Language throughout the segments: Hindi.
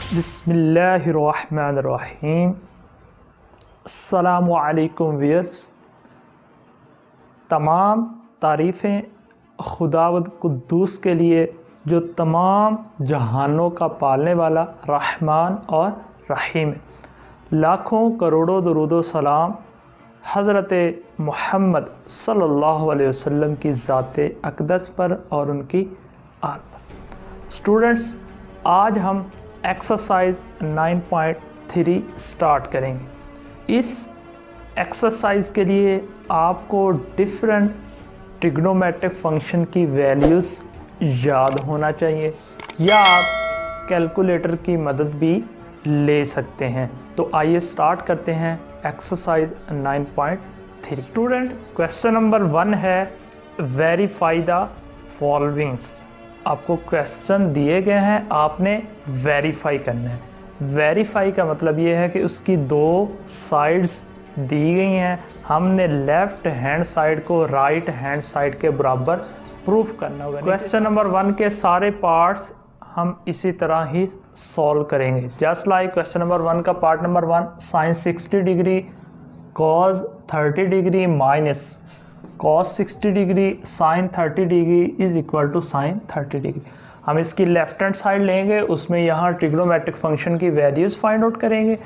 बिस्मिल्लाहिर्रहमानिर्रहीम। अस्सलामु अलैकुम व्यूअर्स। तमाम तारीफ़ें खुदावंद कुद्दूस के लिए जो तमाम जहानों का पालने वाला रहमान और रहीम है। लाखों करोड़ों दुरूद सलाम हज़रत मुहम्मद सल्लल्लाहु अलैहि वसल्लम की ज़ाते अक़दस पर और उनकी आल पर। स्टूडेंट्स, आज हम एक्सरसाइज 9.3 स्टार्ट करेंगे। इस एक्सरसाइज के लिए आपको डिफरेंट ट्रिग्नोमेट्रिक फंक्शन की वैल्यूज़ याद होना चाहिए या आप कैलकुलेटर की मदद भी ले सकते हैं। तो आइए स्टार्ट करते हैं एक्सरसाइज 9.3। स्टूडेंट, क्वेश्चन नंबर 1 है वेरीफाई द फॉलोइंग्स। आपको क्वेश्चन दिए गए हैं, आपने वेरीफाई करना है। वेरीफाई का मतलब ये है कि उसकी दो साइड्स दी गई हैं, हमने लेफ़्ट हैंड साइड को राइट हैंड साइड के बराबर प्रूफ करना होगा। क्वेश्चन नंबर 1 के सारे पार्ट्स हम इसी तरह ही सॉल्व करेंगे। जस्ट लाइक क्वेश्चन नंबर 1 का part number 1 sine 60 degree cos 30 degree minus cos 60 degree sine 30 degree is equal to sine 30 degree. हम इसकी लेफ्ट हैंड साइड लेंगे, उसमें यहाँ ट्रिग्नोमेट्रिक फंक्शन की वैल्यूज़ फाइंड आउट करेंगे।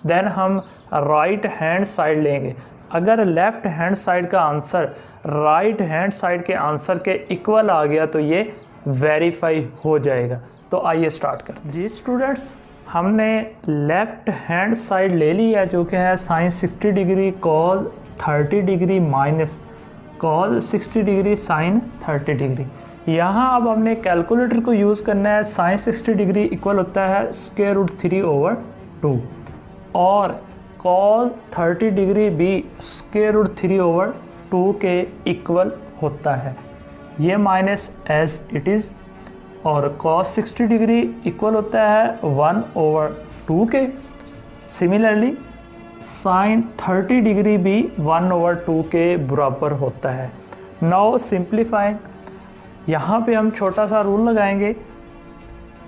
देन हम राइट हैंड साइड लेंगे। अगर लेफ्ट हैंड साइड का आंसर राइट हैंड साइड के आंसर के इक्वल आ गया तो ये वेरीफाई हो जाएगा। तो आइए स्टार्ट करते हैं। जी स्टूडेंट्स, हमने लेफ्ट हैंड साइड ले ली है जो कि है sine 60 degree cos 30 degree minus cos 60 degree sine 30 degree. यहाँ अब हमने कैलकुलेटर को यूज़ करना है। साइन 60 डिग्री इक्वल होता है स्क्वायर रूट 3/2 और कॉस 30 डिग्री भी स्क्वायर रूट 3/2 के इक्वल होता है। ये माइनस एज इट इज़ और कॉस 60 डिग्री इक्वल होता है 1/2 के। सिमिलरली साइन 30 डिग्री भी 1/2 के बराबर होता है। नाउ सिंप्लीफाइंग, यहाँ पे हम छोटा सा रूल लगाएंगे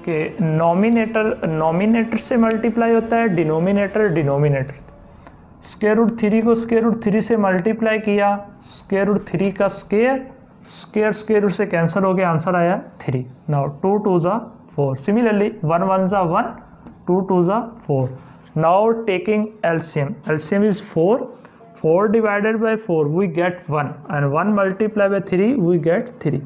कि नॉमिनेटर से मल्टीप्लाई होता है डिनोमिनेटर। स्क्वायर रूट 3 को स्क्वायर रूट 3 से मल्टीप्लाई किया, स्क्वायर रूट 3 का स्क्वायर रूट से कैंसिल हो गया, आंसर आया 3। नाउ 2 2 ज़ा 4। सिमिलरली 1 1 ज़ा 1, 2 2 ज़ा 4। Now taking LCM is 4 divided by 4 we get 1 and 1 multiplied by 3 we get 3.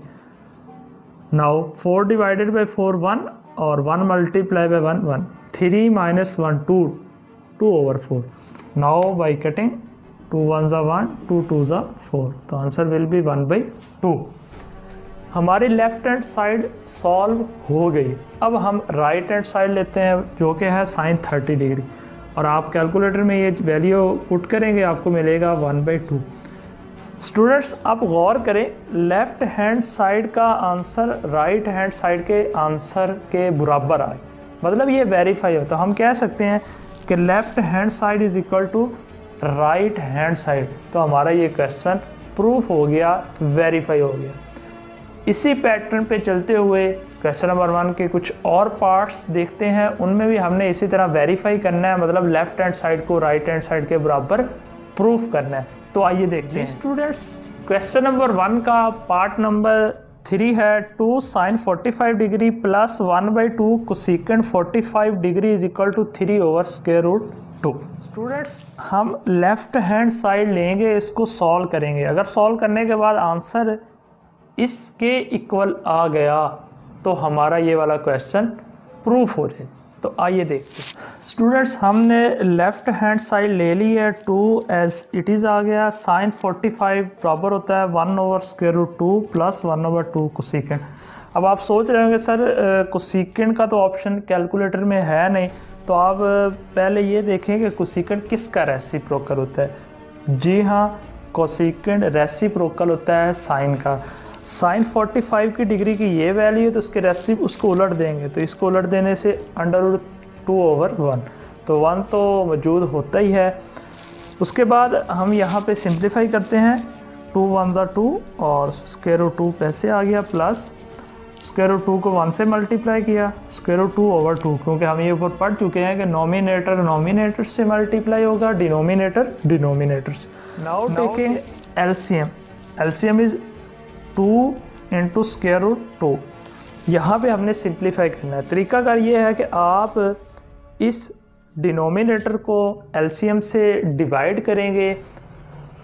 Now 4 divided by 4 1 और 1 multiplied by 1 1, 3 minus 1 2/4. Now by cutting 2 1 ज़ा 1, 2 2 ज़ा 4, तो आंसर will be 1/2। हमारी लेफ्ट हैंड साइड सॉल्व हो गई। अब हम राइट हैंड साइड लेते हैं जो कि है साइन 30 डिग्री और आप कैलकुलेटर में ये वैल्यू पुट करेंगे, आपको मिलेगा 1/2। स्टूडेंट्स, आप गौर करें, लेफ्ट हैंड साइड का आंसर राइट हैंड साइड के आंसर के बराबर आए, मतलब ये वेरीफाई हो। तो हम कह सकते हैं कि left hand side is equal to right hand side. तो हमारा ये क्वेश्चन प्रूफ हो गया, वेरीफाई हो गया। इसी पैटर्न पे चलते हुए क्वेश्चन नंबर 1 के कुछ और पार्ट्स देखते हैं, उनमें भी हमने इसी तरह वेरीफाई करना है, मतलब लेफ्ट हैंड साइड को राइट हैंड साइड के बराबर प्रूफ करना है। तो आइए देखते हैं। स्टूडेंट्स, क्वेश्चन नंबर 1 का पार्ट नंबर 3 है 2 sine 45 degree plus 1/2 cosecant 45 degree is equal to 3/√2। Students, हम लेफ्ट हैंड साइड लेंगे, इसको सॉल्व करेंगे। अगर सॉल्व करने के बाद आंसर इसके इक्वल आ गया तो हमारा ये वाला क्वेश्चन प्रूफ हो जाए। तो आइए देखते हैं। स्टूडेंट्स, हमने लेफ्ट हैंड साइड ले ली है, 2 एज इट इज़ आ गया। साइन 45 बराबर होता है 1/√2 प्लस 1/2 कोसेकेंट। अब आप सोच रहे होंगे सर कोसेकेंट का तो ऑप्शन कैलकुलेटर में है नहीं, तो आप पहले ये देखें कि कोसेकेंट किसका रेसिप्रोकल होता है। जी हाँ, कोसेकेंट रेसिप्रोकल होता है साइन का। साइन 45 की डिग्री की ये वैल्यू है तो उसके रेसिप उसको उलट देंगे, तो इसको उलट देने से √2/1, तो 1 तो मौजूद होता ही है। उसके बाद हम यहाँ पे सिंप्लीफाई करते हैं, 2 1 ज़ा 2 और स्क्वायर रूट 2 पैसे आ गया प्लस स्क्वायर रूट 2 को 1 से मल्टीप्लाई किया, स्क्वायर रूट 2 ओवर 2, क्योंकि हम ये ऊपर पढ़ चुके हैं कि नॉमिनेटर से मल्टीप्लाई होगा, डिनोमिनेटर से। Now taking LCM is 2 into square root 2। यहाँ पे हमने सिंप्लीफाई करना है। तरीकाकार ये है कि आप इस डिनोमिनेटर को एलसीएम से डिवाइड करेंगे,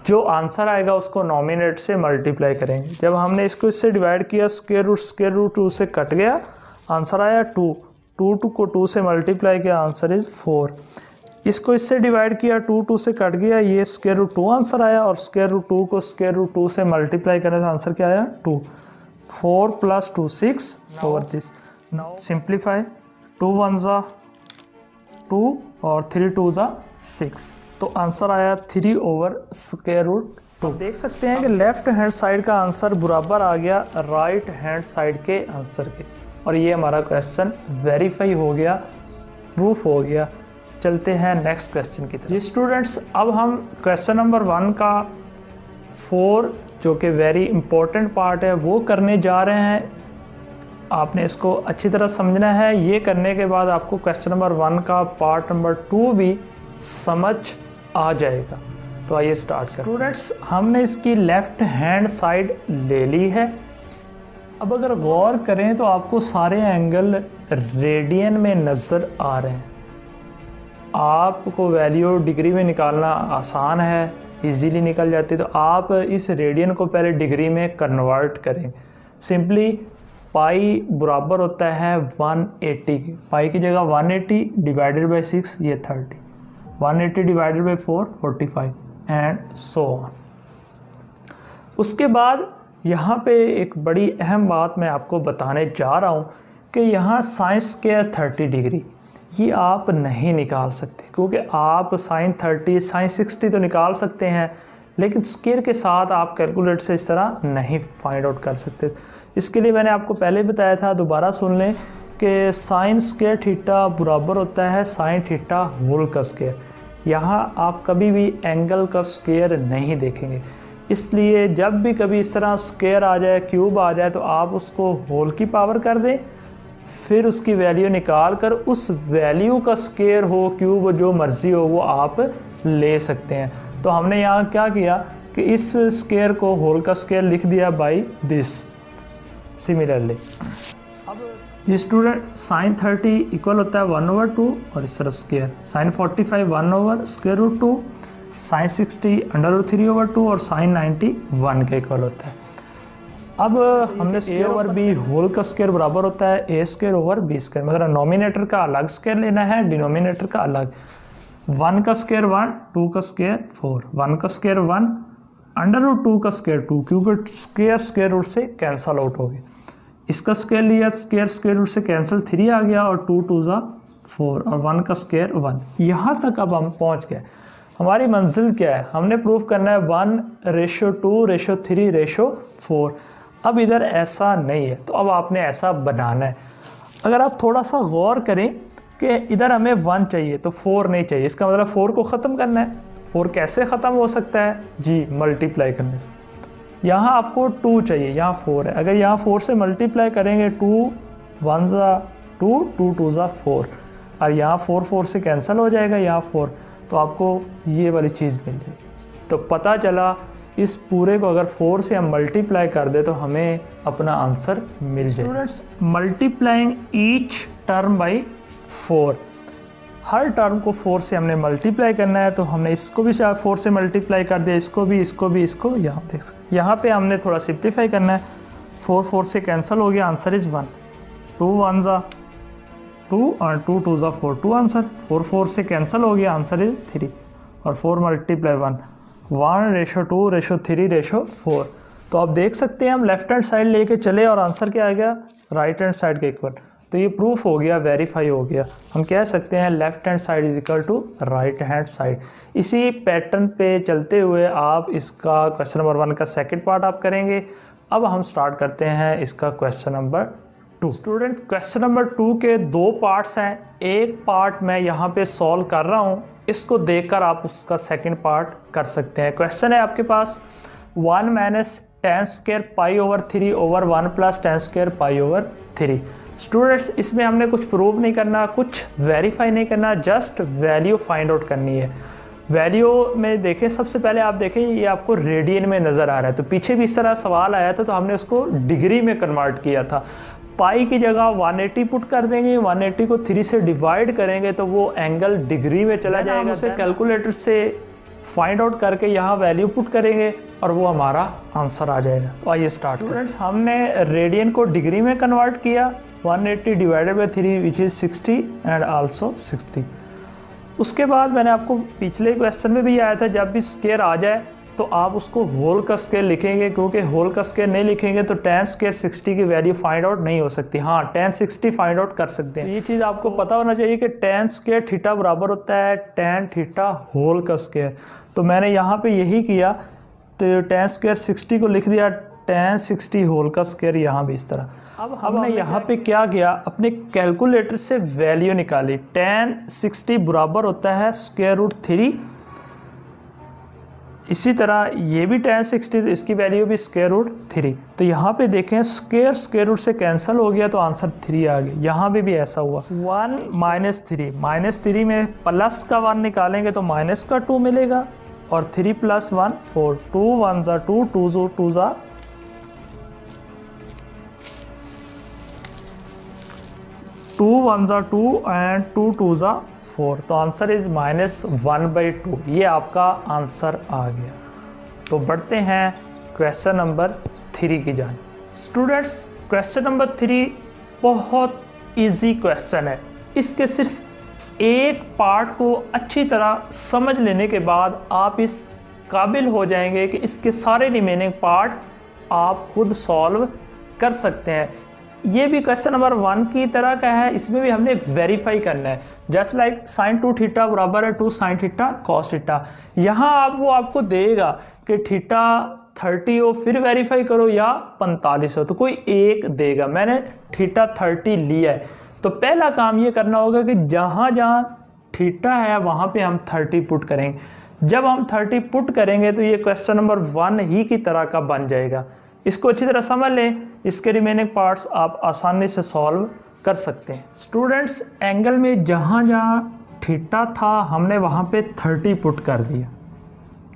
जो आंसर आएगा उसको नॉमिनेटर से मल्टीप्लाई करेंगे। जब हमने इसको इससे डिवाइड किया, स्क्वायर रूट 2 से कट गया, आंसर आया 2 को 2 से मल्टीप्लाई किया, आंसर इज़ 4। इसको इससे डिवाइड किया, 2 से कट गया, ये स्क्वायर रूट 2 आंसर आया, और स्क्वायर रूट 2 को स्क्वायर रूट 2 से मल्टीप्लाई करने से आंसर क्या आया 2। 4 + 2 6 ओवर दिस। नाउ सिंप्लीफाई, 2 1 ज़ा 2 और 3 2 ज़ा 6, तो आंसर आया 3 ओवर स्क्वायर रूट 2। देख सकते हैं कि लेफ्ट हैंड साइड का आंसर बराबर आ गया राइट हैंड साइड के आंसर के, और ये हमारा क्वेश्चन वेरीफाई हो गया, प्रूफ हो गया। चलते हैं नेक्स्ट क्वेश्चन की तरफ। जी स्टूडेंट्स, अब हम क्वेश्चन नंबर 1 का 4 जो कि वेरी इंपॉर्टेंट पार्ट है वो करने जा रहे हैं। आपने इसको अच्छी तरह समझना है। ये करने के बाद आपको क्वेश्चन नंबर 1 का पार्ट नंबर 2 भी समझ आ जाएगा। तो आइए स्टार्ट करें। स्टूडेंट्स, हमने इसकी लेफ्ट हैंड साइड ले ली है। अब अगर गौर करें तो आपको सारे एंगल रेडियन में नज़र आ रहे हैं। आपको वैल्यू डिग्री में निकालना आसान है, इजीली निकल जाती है। तो आप इस रेडियन को पहले डिग्री में कन्वर्ट करें। सिंपली पाई बराबर होता है 180 की, पाई की जगह 180 डिवाइडेड बाई 6, ये 30, 180 divided by 4 45 and so on. उसके बाद यहाँ पे एक बड़ी अहम बात मैं आपको बताने जा रहा हूँ कि यहाँ साइन स्क्वायर 30 डिग्री ये आप नहीं निकाल सकते, क्योंकि आप साइन 30 साइन 60 तो निकाल सकते हैं, लेकिन स्क्वायर के साथ आप कैलकुलेटर से इस तरह नहीं फाइंड आउट कर सकते। इसके लिए मैंने आपको पहले बताया था, दोबारा सुन लें कि साइन स्क्वायर थीटा बराबर होता है साइन थीटा होल का स्क्वायर। यहाँ आप कभी भी एंगल का स्क्वायर नहीं देखेंगे, इसलिए जब भी कभी इस तरह स्क्वायर आ जाए, क्यूब आ जाए, तो आप उसको होल की पावर कर दें, फिर उसकी वैल्यू निकाल कर उस वैल्यू का स्क्वायर हो, क्यूब, जो मर्ज़ी हो वो आप ले सकते हैं। तो हमने यहाँ क्या किया कि इस स्क्वायर को होल का स्क्वायर लिख दिया बाई दिस। सिमिलरली अब ये स्टूडेंट साइन 30 इक्वल होता है 1/2 और इस तरह स्क्वायर, साइन 45 1/√2, साइन 60 √3/2 और साइन 90 1 के इक्वल होता है। अब हमने ए ओवर बी होल का स्क्वायर बराबर होता है ए स्क्वायर ओवर बी स्क्वायर, मगर नॉमिनेटर का अलग स्क्वायर लेना है, डिनोमिनेटर का अलग। 1 का स्क्वायर 1, 2 का स्क्वायर 4, 1 का स्क्वायर 1, √2 का स्क्वायर 2, क्योंकि स्क्वायर रूट से कैंसल आउट हो गया। इसका स्क्वायर लिया, स्क्वायर रूट से कैंसिल 3 आ गया, और 2 2 ज़ा 4 और 1 का स्क्वायर 1। यहाँ तक अब हम पहुँच गए। हमारी मंजिल क्या है? हमने प्रूफ करना है 1:2:3:4। अब इधर ऐसा नहीं है, तो अब आपने ऐसा बनाना है। अगर आप थोड़ा सा गौर करें कि इधर हमें 1 चाहिए तो 4 नहीं चाहिए, इसका मतलब 4 को ख़त्म करना है। 4 कैसे ख़त्म हो सकता है जी? मल्टीप्लाई करने से। यहाँ आपको 2 चाहिए, यहाँ 4 है, अगर यहाँ 4 से मल्टीप्लाई करेंगे 2 1 ज़ा 2, 2 2 ज़ा 4, और यहाँ 4 4 से कैंसिल हो जाएगा, यहाँ 4, तो आपको ये वाली चीज़ मिल जाएगी। तो पता चला इस पूरे को अगर 4 से हम मल्टीप्लाई कर दे तो हमें अपना आंसर मिल जाए। Students, multiplying each term by 4, her term को 4 से हमने मल्टीप्लाई करना है। तो हमने इसको भी 4 से मल्टीप्लाई कर दिया, इसको भी, इसको यहाँ देख सकते। यहाँ पे हमने थोड़ा सिंप्लीफाई करना है। 4 4 से कैंसिल हो गया, आंसर इज़ 1। 2 1 ज़ा 2 और 2 2 ज़ा 4, 2 आंसर। 4 4 से कैंसिल हो गया, आंसर इज़ 3, और 4 × 1 1:2:3:4। तो आप देख सकते हैं हम लेफ्ट हैंड साइड लेके चले और आंसर क्या आ गया? राइट हैंड साइड के इक्वल। तो ये प्रूफ हो गया, वेरीफाई हो गया। हम कह सकते हैं left hand side is equal to right hand side. इसी पैटर्न पे चलते हुए आप इसका क्वेश्चन नंबर 1 का सेकंड पार्ट आप करेंगे। अब हम स्टार्ट करते हैं इसका question number 2। Student, question number 2 के 2 पार्ट्स हैं। एक पार्ट मैं यहाँ पे सॉल्व कर रहा हूँ, इसको देखकर आप उसका सेकंड पार्ट कर सकते हैं। क्वेश्चन है आपके पास 1 - tan square pi over 3 over 1 plus tan square pi over 3। Students इसमें हमने कुछ प्रूव नहीं करना, कुछ वेरीफाई नहीं करना, जस्ट वैल्यू फाइंड आउट करनी है। वैल्यू में देखें, सबसे पहले आप देखें ये आपको रेडियन में नज़र आ रहा है, तो पीछे भी इस तरह सवाल आया था तो हमने उसको डिग्री में कन्वर्ट किया था। पाई की जगह 180 पुट कर देंगे, 180 को 3 से डिवाइड करेंगे तो वो एंगल डिग्री में चला जाएगा। उसे कैलकुलेटर से फाइंड आउट करके यहाँ वैल्यू पुट करेंगे और वो हमारा आंसर आ जाएगा। तो आइए स्टार्ट। स्टूडेंट्स हमने रेडियन को डिग्री में कन्वर्ट किया, 180 divided by 3 which is 60 and also 60। उसके बाद मैंने आपको पिछले क्वेश्चन में भी आया था, जब भी स्क्वायर आ जाए तो आप उसको होल का स्क्वायर लिखेंगे, क्योंकि होल का स्क्वायर नहीं लिखेंगे तो tan स्क्वायर 60 की वैल्यू फाइंड आउट नहीं हो सकती। हाँ, tan 60 फाइंड आउट कर सकते हैं। तो ये चीज़ आपको पता होना चाहिए कि tan स्क्वायर थीटा बराबर होता है tan थीटा होल का स्क्वायर। तो मैंने यहाँ पे यही किया, तो tan स्क्वायर 60 को लिख दिया tan 60 होल का स्क्वायर, यहाँ भी इस तरह। अब हमने यहाँ पे क्या किया, अपने कैलकुलेटर से वैल्यू निकाली। tan 60 बराबर होता है स्क्वायर रूट 3। इसी तरह ये भी tan 60, इसकी वैल्यू भी स्क्वायर रूट 3। तो यहाँ पे देखें स्क्वायर रूट से कैंसिल हो गया तो आंसर 3 आ गया। यहाँ पे भी ऐसा हुआ। 1 माइनस 3, माइनस 3 में प्लस का 1 निकालेंगे तो माइनस का 2 मिलेगा, और 3 प्लस 1 4, 2 1 ज़ा 2, 2 ज़ो 2 ज़ा 2 1 ज़ा 2 एंड 2 2 ज़ा 4। तो आंसर इज -1/2। ये आपका आंसर आ गया। तो बढ़ते हैं क्वेश्चन नंबर 3 की जान। स्टूडेंट्स क्वेश्चन नंबर 3 बहुत इजी क्वेश्चन है। इसके सिर्फ एक पार्ट को अच्छी तरह समझ लेने के बाद आप इस काबिल हो जाएंगे कि इसके सारे रिमेनिंग पार्ट आप खुद सॉल्व कर सकते हैं। ये भी क्वेश्चन नंबर 1 की तरह का है, इसमें भी हमने वेरीफाई करना है। जस्ट लाइक sin 2 थीटा बराबर है 2 sin थीटा cos थीटा। यहाँ वो आपको देगा कि थीटा 30 हो फिर वेरीफाई करो या 45 हो, तो कोई एक देगा। मैंने थीटा 30 लिया है, तो पहला काम ये करना होगा कि जहाँ जहाँ थीटा है वहाँ पे हम 30 पुट करेंगे। जब हम 30 पुट करेंगे तो ये क्वेश्चन नंबर 1 ही की तरह का बन जाएगा। इसको अच्छी तरह समझ लें, इसके रिमेनिंग पार्ट्स आप आसानी से सॉल्व कर सकते हैं। स्टूडेंट्स एंगल में जहाँ जहाँ थीटा था हमने वहाँ पे 30 पुट कर दिया।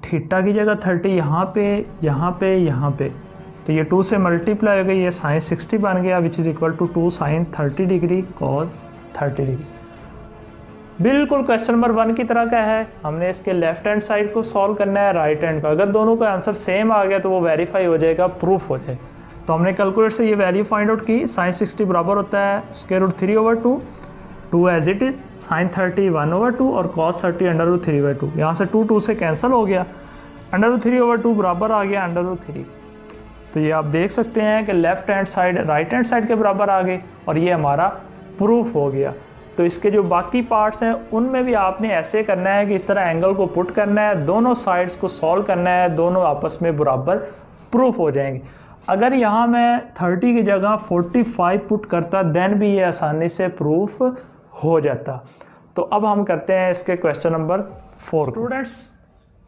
थीटा की जगह 30 यहाँ पे, यहाँ पे, यहाँ पे, तो ये 2 से मल्टीप्लाई हो गई, ये sin 60 बन गया which is equal to 2 sin 30 degree cos 30 degree. बिल्कुल क्वेश्चन नंबर 1 की तरह का है। हमने इसके लेफ्ट हैंड साइड को सॉल्व करना है, राइट हैंड का। अगर दोनों का आंसर सेम आ गया तो वो वेरीफाई हो जाएगा, प्रूफ हो जाए। तो हमने कैलकुलेटर से ये वैल्यू फाइंड आउट की। sin 60 बराबर होता है square root 3/2, 2 as it is, sin 30 1/2 और cos 30 √3/2। यहाँ से 2 से कैंसिल हो गया, √3/2 बराबर आ गया √3। तो ये आप देख सकते हैं कि left hand side right hand side के बराबर आ गए और ये हमारा प्रूफ हो गया। तो इसके जो बाकी पार्ट्स हैं उनमें भी आपने ऐसे करना है कि इस तरह एंगल को पुट करना है, दोनों साइड्स को सॉल्व करना है, दोनों आपस में बराबर प्रूफ हो जाएंगे। अगर यहाँ मैं 30 की जगह 45 पुट करता देन भी ये आसानी से प्रूफ हो जाता। तो अब हम करते हैं इसके question number 4। Students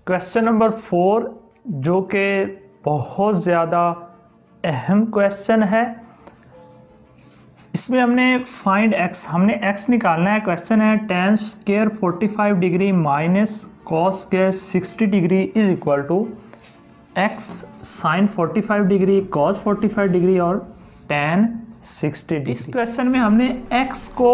question number 4 जो कि बहुत ज़्यादा अहम क्वेश्चन है, इसमें हमने फाइंड x, हमने x निकालना है। क्वेश्चन है tan square 45 degree minus cos square 60 degree is equal to x sin 45 degree cos 45 degree और tan 60 डिग्री। इस क्वेश्चन में हमने x को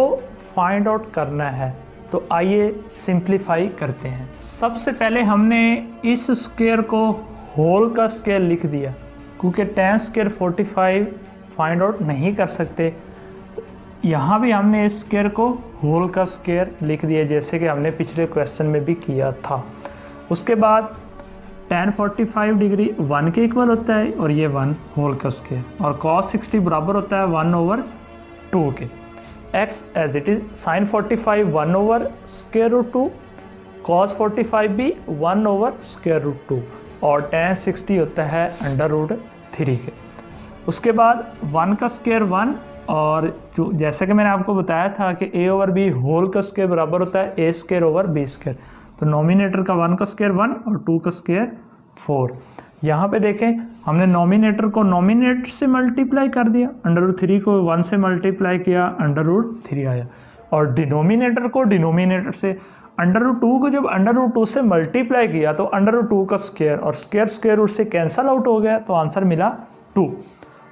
फाइंड आउट करना है, तो आइए सिंप्लीफाई करते हैं। सबसे पहले हमने इस स्क्वायर को होल का स्क्वायर लिख दिया, क्योंकि tan स्क्वायर 45 फाइंड आउट नहीं कर सकते। यहाँ भी हमने इस स्क्वायर को होल का स्क्वायर लिख दिया, जैसे कि हमने पिछले क्वेश्चन में भी किया था। उसके बाद tan 45 डिग्री 1 के इक्वल होता है और ये 1 होल का स्क्वायर, और cos 60 बराबर होता है 1/2 के। x as it is sin 45 1/√2, cos 45 भी 1/√2 और tan 60 होता है √3 के। उसके बाद 1 का स्क्वायर 1, और जो जैसे कि मैंने आपको बताया था कि a/b होल का स्क्वायर बराबर होता है a²/b²। तो नॉमिनेटर का 1 का स्क्वायर 1 और 2 का स्क्वायर 4। यहाँ पे देखें हमने नॉमिनेटर को नॉमिनेटर से मल्टीप्लाई कर दिया, √3 को 1 से मल्टीप्लाई किया, √3 आया। और डिनोमिनेटर को डिनोमिनेटर से, √2 को जब √2 से मल्टीप्लाई किया तो √2 का स्क्वायर, और स्क्वायर स्क्वायर रूट से कैंसल आउट हो गया तो आंसर मिला 2।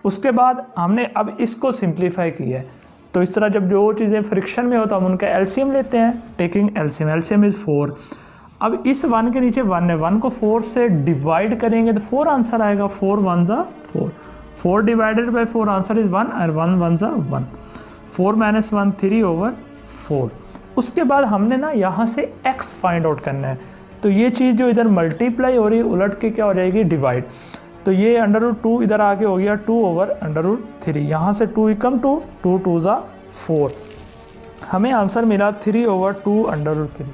उसके बाद हमने अब इसको सिंप्लीफाई किया है। तो इस तरह जब जो चीज़ें फ्रिक्शन में हो तो हम उनका एलसीएम लेते हैं, टेकिंग एलसीएम, एलसीएम इज़ 4। अब इस 1 के नीचे 1 है, 1 को 4 से डिवाइड करेंगे तो 4 आंसर आएगा, 4 1 ज़ा 4, 4 डिवाइडेड बाई 4 आंसर इज़ 1, और 1 1 ज़ा 1, 4 - 1 3/4। उसके बाद हमने ना यहाँ से x फाइंड आउट करना है। तो ये चीज़ जो इधर मल्टीप्लाई हो रही है उलट के क्या हो जाएगी, डिवाइड। तो ये √2 इधर आके हो गया 2/√3, यहाँ से 2 कम 2, 2 2 ज़ा 4, हमें आंसर मिला 3/2√3।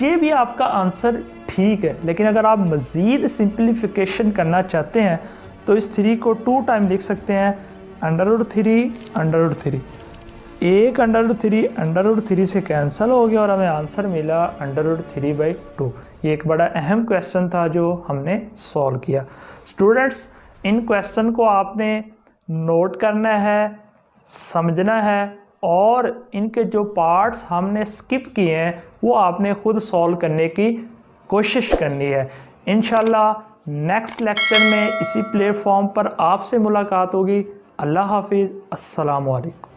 ये भी आपका आंसर ठीक है, लेकिन अगर आप मज़ीद सिंप्लीफिकेशन करना चाहते हैं तो इस 3 को 2 टाइम लिख सकते हैं, √3 एक √3 से कैंसिल हो गया और हमें आंसर मिला √3/2। ये एक बड़ा अहम क्वेश्चन था जो हमने सॉल्व किया। स्टूडेंट्स, इन क्वेश्चन को आपने नोट करना है, समझना है, और इनके जो पार्ट्स हमने स्किप किए हैं वो आपने खुद सॉल्व करने की कोशिश करनी है। इंशाल्लाह नेक्स्ट लेक्चर में इसी प्लेटफॉर्म पर आपसे मुलाकात होगी। अल्लाह हाफिज़, अस्सलामु अलैकुम।